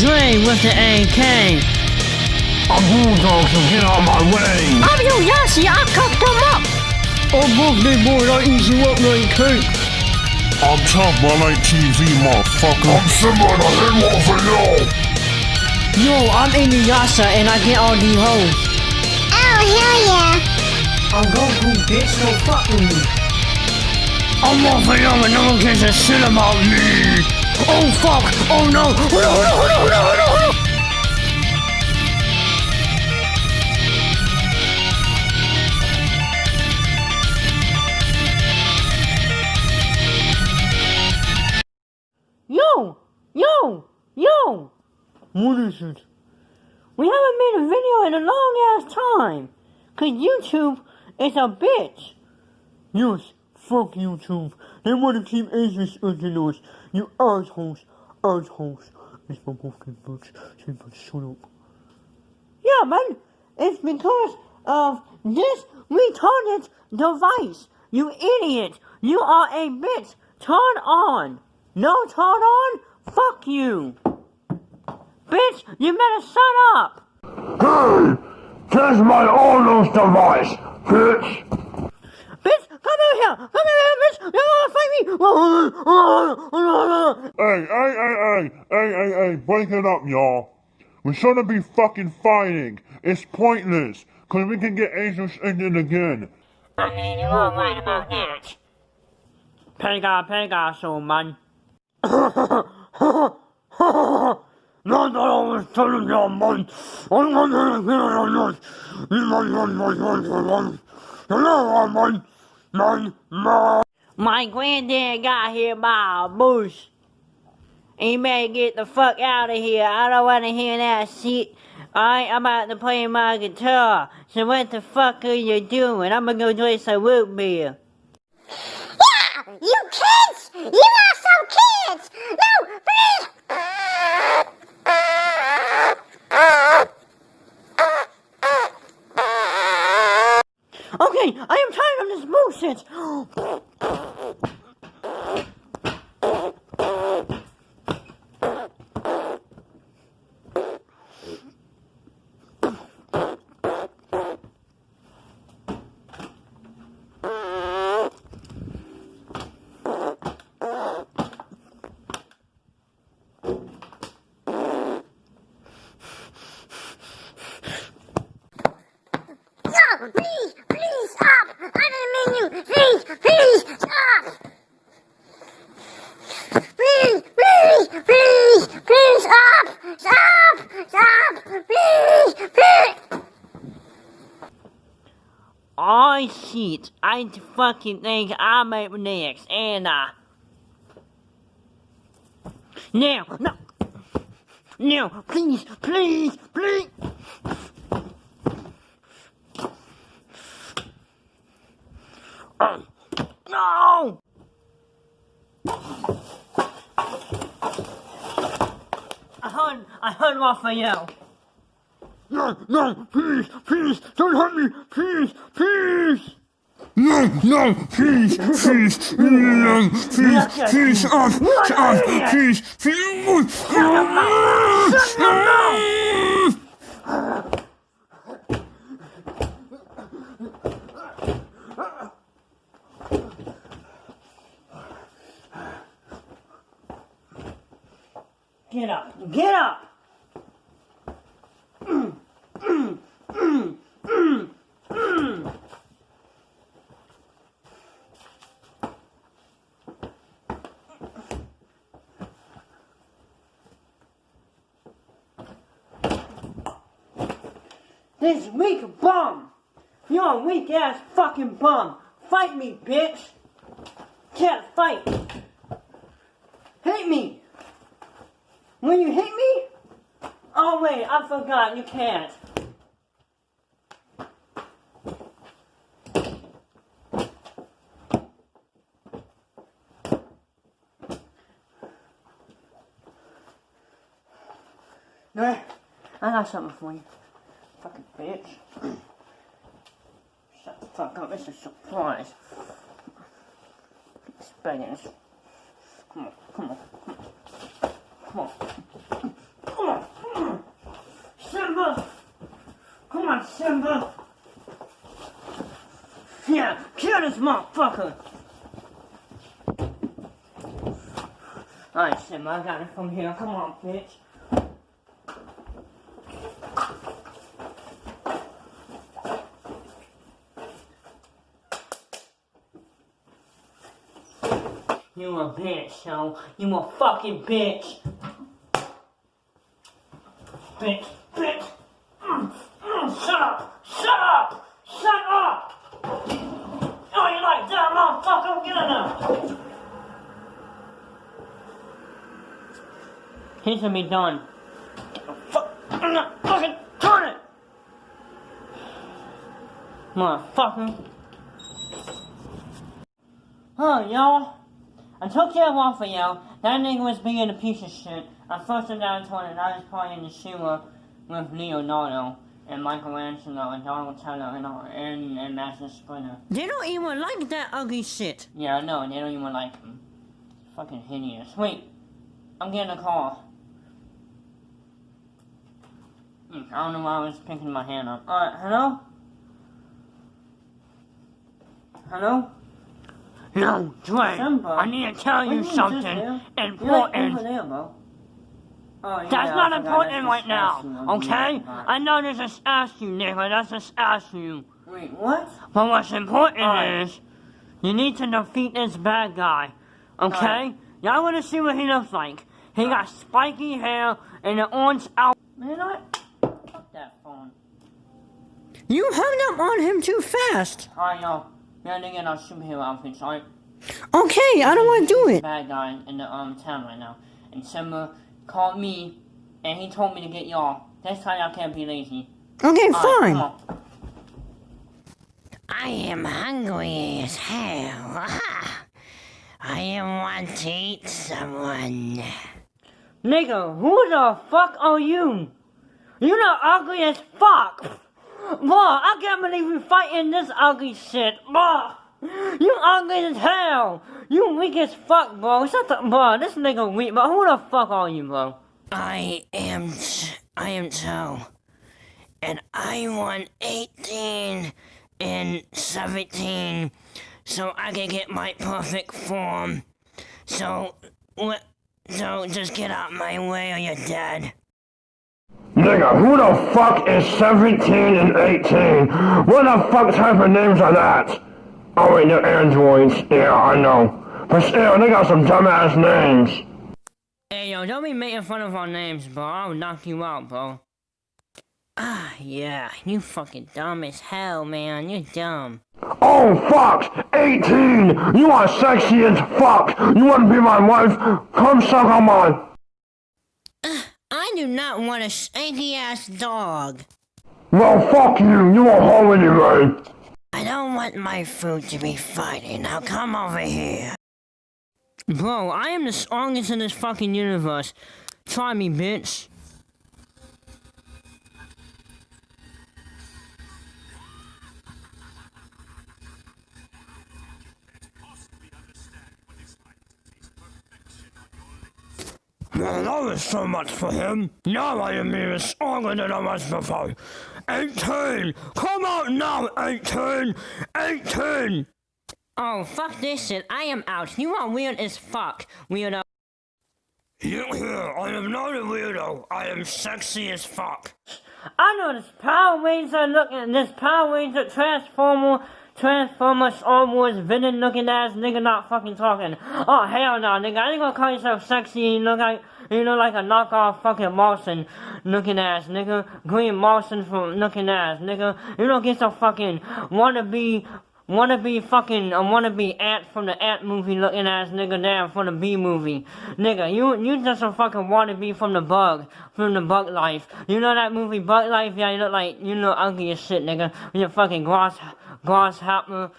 Dre with the AK. I'm Bulldog, so get out my way. I'm your Yossi, I cooked them up. I'm birthday boy, I eat you up like cake. I'm tough, but I like TV, motherfucker. I'm Simba, and I hate one for y'all. Yo, I'm Inuyasha and I get all these hoes. Oh, hell yeah. I'm Goku, bitch, don't fuck with me. I'm one for y'all and no one gives a shit about me. Oh fuck, oh no, hold on. Yo! What is it? We haven't made a video in a long ass time. Cause YouTube is a bitch. Yes, fuck YouTube. They wanna keep Asians under us. You assholes. It's my fucking bitch. Shut up. Yeah, man. It's because of this retarded device. You idiot. You are a bitch. Turn on. No turn on? Fuck you. Bitch, you better shut up. Hey! That's my Arnold's device, bitch! Bitch, come over here, bitch! You wanna fight me? Hey, break it up, y'all. We shouldn't be fucking fighting. It's pointless, cause we can get Asians ended again. I mean, you are right about that. Pegaso, man. Not that I was telling you, man. I'm gonna get on this. My granddad got hit by a bush. He better get the fuck out of here. I don't want to hear that shit. Alright, I'm about to play my guitar. So what the fuck are you doing? I'm gonna go drink some root beer. Yeah, you kids! You are some kids! No, please! Okay, I am tired of this bullshit. No, please stop! I didn't mean you! Please stop! Please stop! Please! Oh shit, I fucking think I'm up next, and No, please! No! I heard off of you. No, please, don't hurt me, please. No, please, stop, please. Get up! This weak bum! You're a weak ass fucking bum! Fight me, bitch! Can't fight! Hit me! When you hit me? Oh wait, I forgot, you can't. No, I got something for you. Fucking bitch. Shut the fuck up, it's a surprise. Experience. Come on. Come on, Simba. Yeah, kill this motherfucker. Alright, Simba, I got it from here. Come on, bitch. You a bitch, yo. You a fucking bitch. Bitch, bitch. Shut up! Shut up! Shut up! Oh, you like that, motherfucker? Get in there! He should be done. Fuck! I'm not fucking doing it! Motherfucker. Oh, y'all. I took care of off of y'all. That nigga was being a piece of shit. I flushed him down the toilet and I was probably in the sewer with Leonardo and Michelangelo and Donatello and Master Splinter. They don't even like that ugly shit. Yeah, I know, and they don't even like him. It's fucking hideous. Wait, I'm getting a call. I don't know why I was picking my hand up. Alright, hello? Hello? No, Dre, I need to tell you something important. That's not important right now, okay? I know this just asked you, nigga. That's just asked you. Wait, what? But what's important is, you need to defeat this bad guy, okay? Y'all wanna see what he looks like. He got spiky hair and an orange out. Man, fuck that phone. You hung up on him too fast. I know. Yeah, they get our superhero outfits, alright? Okay, I don't want to do it. Bad guy in the town right now. And Simba called me, and he told me to get y'all. This time y'all can't be lazy. Okay, fine. Come on. I am hungry as hell. I want to eat someone. Nigga, who the fuck are you? You the ugly as fuck. Boy, I can't believe you fighting this ugly shit. Boy, you ugly as hell. You weak as fuck, bro. Shut the, bro, this nigga weak, but who the fuck are you, bro? I am Joe. And I want 18 and 17 so I can get my perfect form. So just get out my way or you're dead. Nigga, who the fuck is 17 and 18? What the fuck type of names are that? Oh wait, they're androids. Yeah, I know. But still, they got some dumbass names. Hey yo, don't be making fun of our names, bro. I'll knock you out, bro. Ah, yeah, you fucking dumb as hell, man. You're dumb. Oh, fuck! 18! You are sexy as fuck! You wanna be my wife? Come suck on my... I do not want a stanky-ass dog. Well, fuck you. You a hoe anyway. I don't want my food to be fighting. Now come over here. Bro, I am the strongest in this fucking universe. Try me, bitch. Well, that was so much for him. Now I am even stronger than I was before. 18! Come out now, 18! 18! Oh, fuck this shit. I am out. You are weird as fuck, weirdo. Here, I am not a weirdo. I am sexy as fuck. I know this Power Ranger looking, this Power Ranger Transformer Star Wars villain looking ass nigga not fucking talking. Oh hell no, nigga, I ain't gonna call yourself sexy. You look like a knockoff fucking Martian looking ass nigga. Green Martian from looking ass nigga. You don't get some fucking wannabe ant from the Ant movie looking ass nigga down from the B movie. Nigga, you just a fucking wannabe from the Bug Life. You know that movie Bug Life? Yeah, you look ugly as shit, nigga. You fucking grasshopper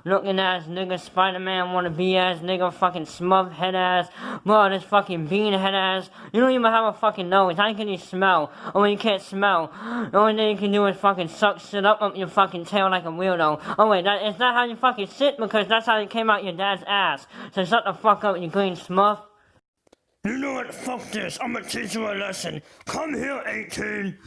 looking ass nigga, Spider-Man wannabe ass nigga, fucking smug head ass, bro, this fucking bean head ass. You don't even have a fucking nose. How can you smell? Oh, you can't smell. The only thing you can do is fucking suck shit up your fucking tail like a weirdo. Oh wait, is that how you fucking shit? Because that's how it came out your dad's ass. So shut the fuck up, you green smurf. You know what? Fuck this. I'm gonna teach you a lesson. Come here, 18.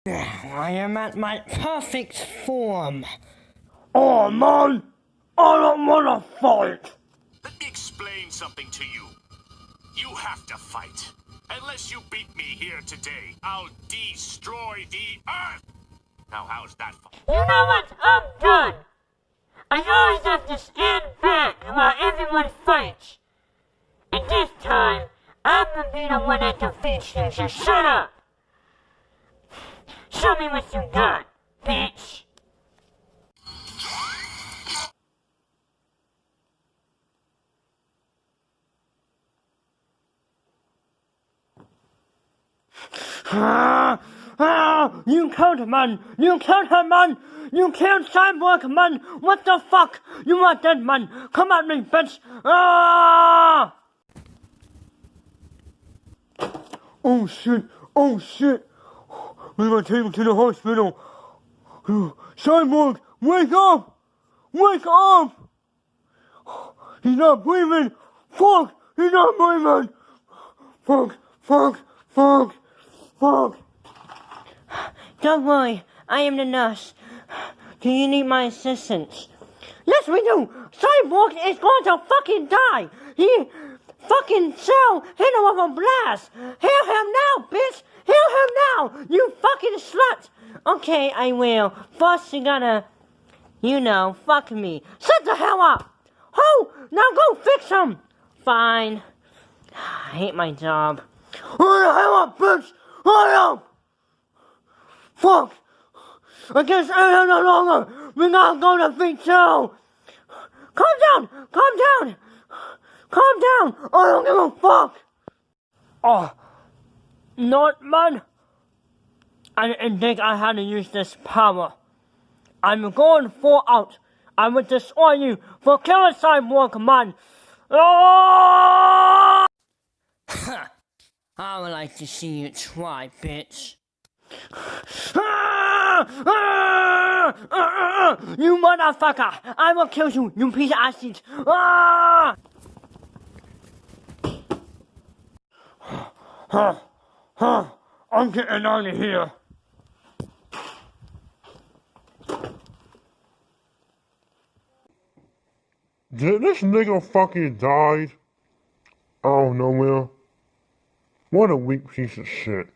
I am at my perfect form. Oh man, I don't wanna fight. Let me explain something to you. You have to fight. Unless you beat me here today, I'll destroy the Earth! Now how's that fun? You know what? I'm done. I always have to stand back while everyone fights. And this time, I'm gonna be the one that defeats you, so shut up! Show me what you got, bitch! You killed him, man! You killed him, man! You killed Cyborg, man! What the fuck? You are dead, man! Come at me, bitch! Ah! Oh shit! Oh shit! We gotta take him to the hospital. Cyborg, wake up! Wake up! He's not breathing! Fuck! He's not breathing! Fuck! Fuck! Fuck! Fuck! Don't worry, I am the nurse. Do you need my assistance? Yes, we do! Cyborg is going to fucking die! He fucking cell hit him with a blast! Heal him now, bitch! Heal him now! You fucking slut! Okay, I will. First you gotta, fuck me. Shut the hell up! Oh, now go fix him! Fine. I hate my job. Hurry the hell up, bitch! Hurry up! Fuck! I can't stay here no longer! We gotta go to V2! Calm down! Calm down! Calm down! I don't give a fuck! Oh, not man. I didn't think I had to use this power. I'm going full out. I will destroy you for killing Cyborg, man! Oh! I would like to see you try, bitch. You motherfucker! I will kill you, you piece of acid! I'm getting out of here. Did this nigga fucking died? I don't know, Will. What a weak piece of shit.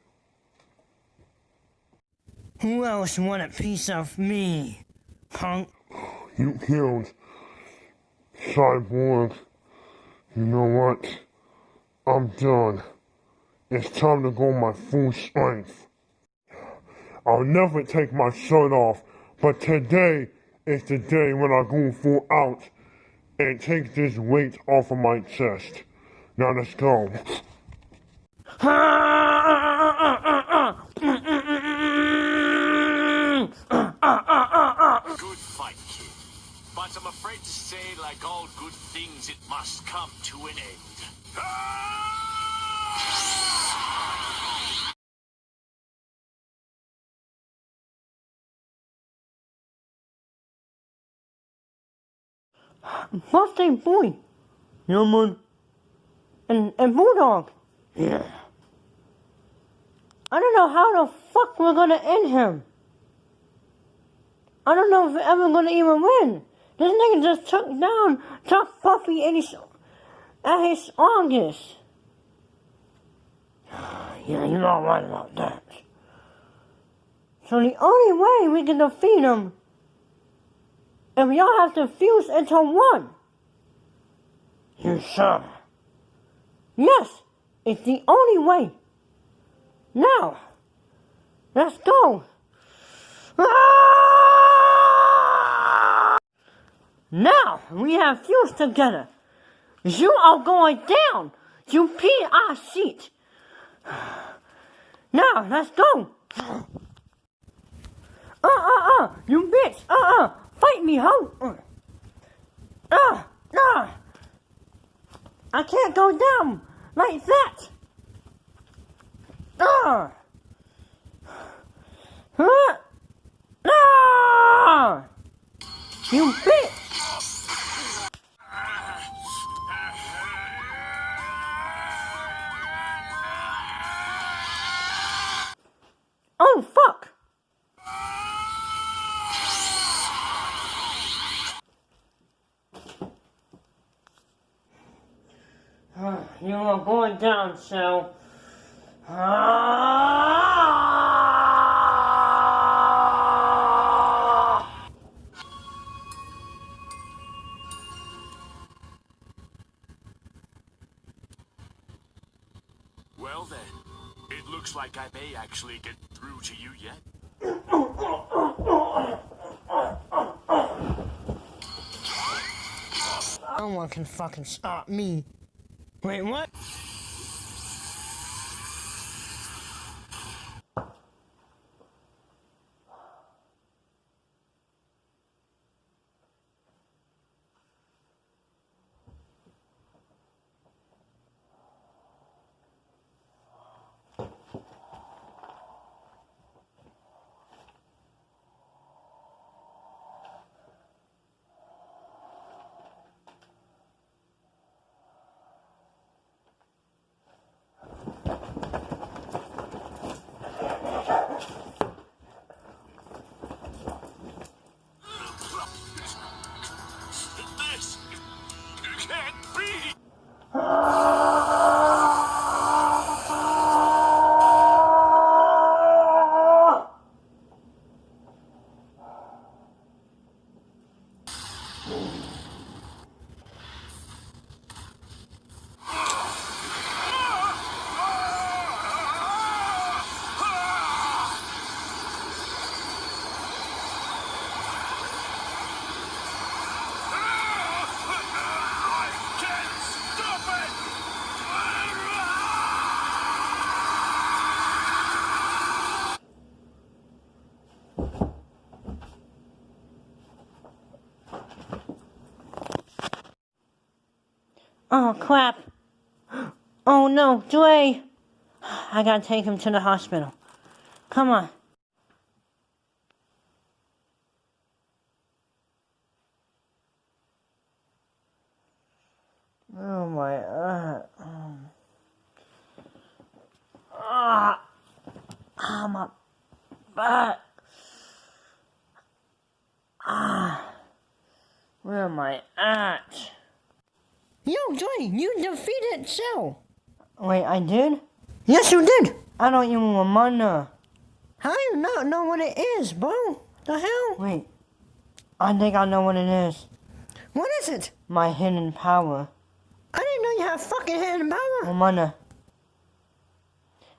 Who else want a piece of me, punk? You killed Cyborg. You know what? I'm done. It's time to go my full strength. I'll never take my shirt off, but today is the day when I go full out and take this weight off of my chest. Now let's go. Good fight, kid. But I'm afraid to say, like all good things, it must come to an end. Birthday boy. Yeah, man. And Bulldog. Yeah. I don't know how the fuck we're gonna end him. I don't know if we're ever gonna even win. This nigga just took down Tough Puffy at his August. Yeah, you're not right about that. So the only way we can defeat him if y'all have to fuse into one. You sure? Yes, it's the only way. Now, let's go. Ah! Now we have fused together. You are going down. You pee our seat. Now, let's go. You bitch. Fight me, ho. I can't go down like that. You bitch. Oh, fuck. going down, so... Well then, it looks like I may actually get through to you yet. No one can fucking stop me. Wait, what? This can't be! I can't stop it! Oh, crap. Oh, no, Dre. I gotta take him to the hospital. Come on. Oh, my... my back. Where am I at? Yo, Dre, you defeated Cell. Wait, I did? Yes, you did. I don't even remember. How do you not know what it is, bro? The hell? Wait, I think I know what it is. What is it? My hidden power. I didn't know you had fucking hidden power. Ramona,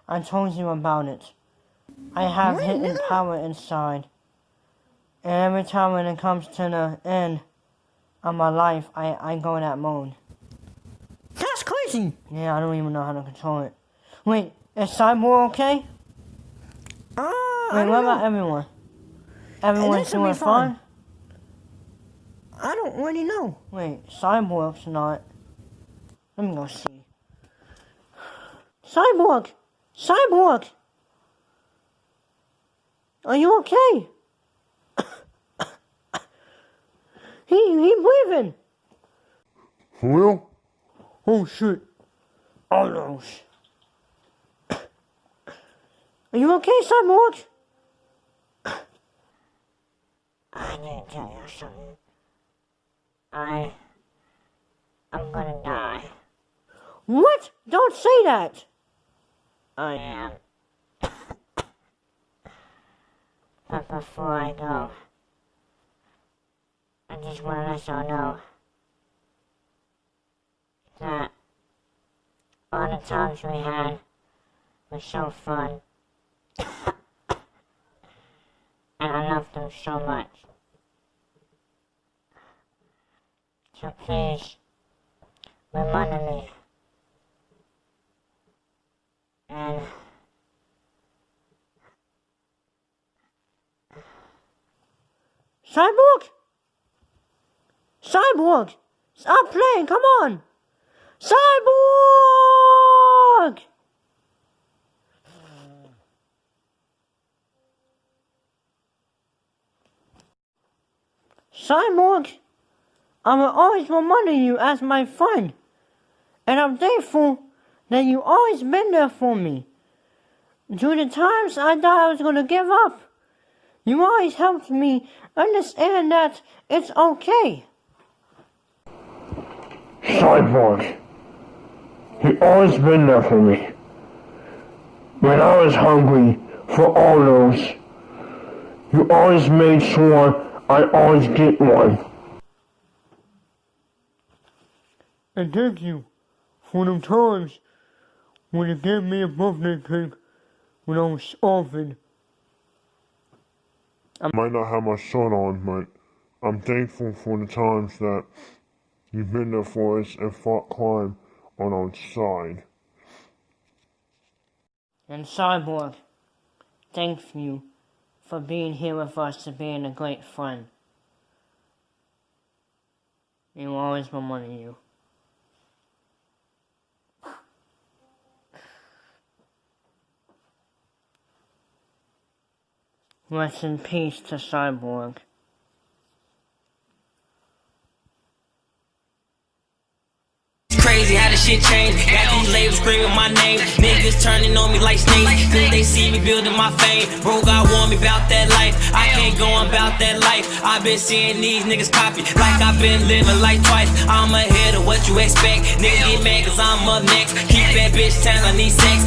I told you about it. I have hidden power inside. And every time when it comes to the end of my life, I go in that mode. That's crazy! Yeah, I don't even know how to control it. Wait, is Cyborg okay? Wait, what about everyone? Everyone's doing fine? I don't really know. Wait, Cyborg's not. Let me go see. Cyborg! Cyborg! Are you okay? He breathing. Well? Oh shit. Oh no. Are you okay, Cyborg? I need to tell you something. I'm gonna die. What? Don't say that. I am. But before I go, I just want to let y'all know that all the times we had were so fun. And I love them so much. So please, remember me. And Cyborg? Cyborg! Stop playing, come on! Cyborg! Cyborg, I will always remember you as my friend. And I'm thankful that you always been there for me. Through the times I thought I was going to give up, you always helped me understand that it's okay. Cyborg. You always been there for me. When I was hungry for all those, you always made sure I always get one. And thank you for them times when you gave me a birthday cake when I was orphaned. I might not have my shirt on, but I'm thankful for the times that you've been there for us and fought crime on our side. And Cyborg, thank you for being here with us and being a great friend. You will always remember you. Rest in peace to Cyborg. Crazy how the shit changed. Got these labels screaming my name. Niggas turning on me like snakes. Think they see me building my fame. Bro, God warned me about that life. I can't go on about that life. I've been seeing these niggas copy like I've been living like twice. I'm ahead of what you expect. Niggas get mad cause I'm up next. Keep that bitch telling I need sex.